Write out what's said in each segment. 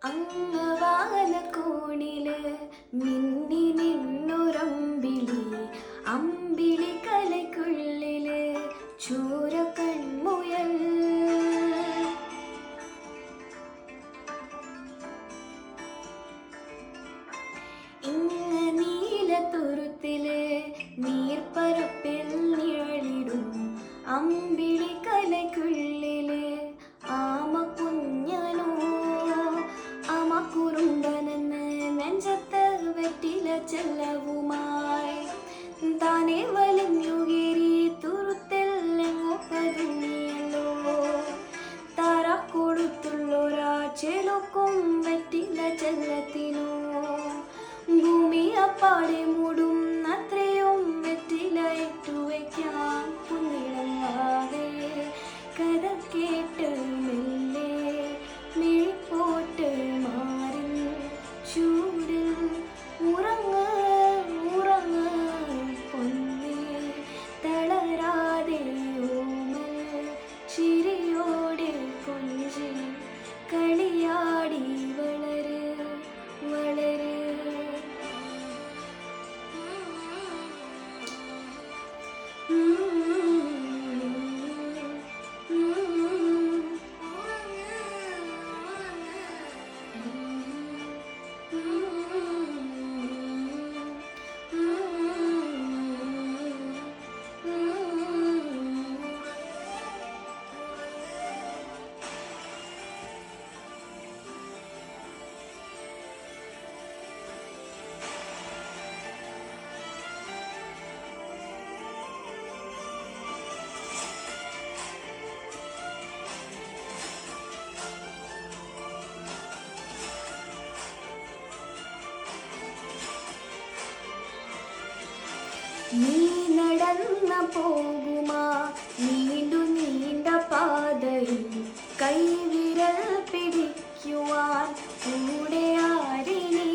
അങ്ങ് വാനക്കോണില് മിന്നി നിന്നൊരമ്പിളി, അമ്പിളി കലയ്ക്കുള്ളില് ചോര കൺമുയൽ. ഇങ്ങ് നീലത്തുരുത്തില് നീർപ്പരപ്പിൽ നിഴലിടും അമ്പിളി കലയ്ക്കുള്ളില് ആമ കുഞ്ഞനോ, ആമ കുറുമ്പനെന്ന് നെഞ്ചത്ത് വെറ്റില ചെല്ലവുമായി താനെ വലിഞ്ഞുകേറി തുരുത്തിൽ എങ്ങോ പതുങ്ങിയല്ലോ. താര കൊടുത്തുള്ളൊരാ ചെലുക്കും വെറ്റില ചെല്ലത്തിനോ, ഭൂമി അപ്പാടെ മൂടും അത്രയും വെറ്റില ഇട്ടുവയ്ക്കാൻ കുന്നിടങ്ങാതെ കഥ കേട്ട് മെല്ലെ മിഴിപ്പോട്ട് മാറി ചൂടിൽ ഉറങ്ങ് ഉറങ്ങ് പൊന്നേ, തളരാതെ ഓമൽ ചിരിയോടെ കൊഞ്ചി കളിയാടി വളര് വളര്. നീ നടന്ന പോകുമാ നീണ്ടു നീണ്ട പാതയിൽ കൈവിരൽ പിടിക്കുവാൻ കൂടെ ആരിനി.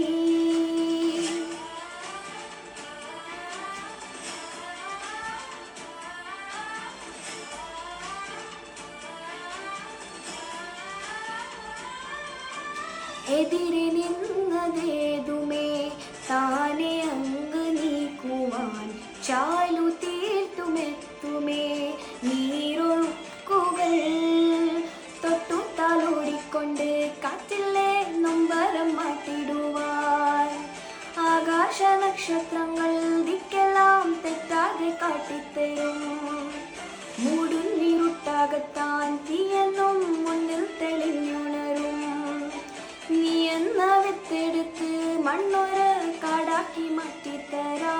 എതിരെ നിന്നതേതുമേ താനെ അങ്ങ് നീക്കുവാൻ ചാലു തീർത്തുമെത്തുമേ നീരൊഴുക്കുകൾ തൊട്ടു താലോടിക്കൊണ്ട് കാറ്റിലെ നൊമ്പരം മാറ്റിടുവാൻ. ആകാശ നക്ഷത്രങ്ങൾ ദിക്കെല്ലാം തെറ്റാതെ കാട്ടിത്തരും, മൂടുന്നിരുട്ടാകത്താൻ തീയെന്നും മുന്നിൽ തെളിഞ്ഞുണരും. നീ എന്ന വിത്തെടുത്ത് മണ്ണൊരു കാടാക്കി മാറ്റിത്തരാ.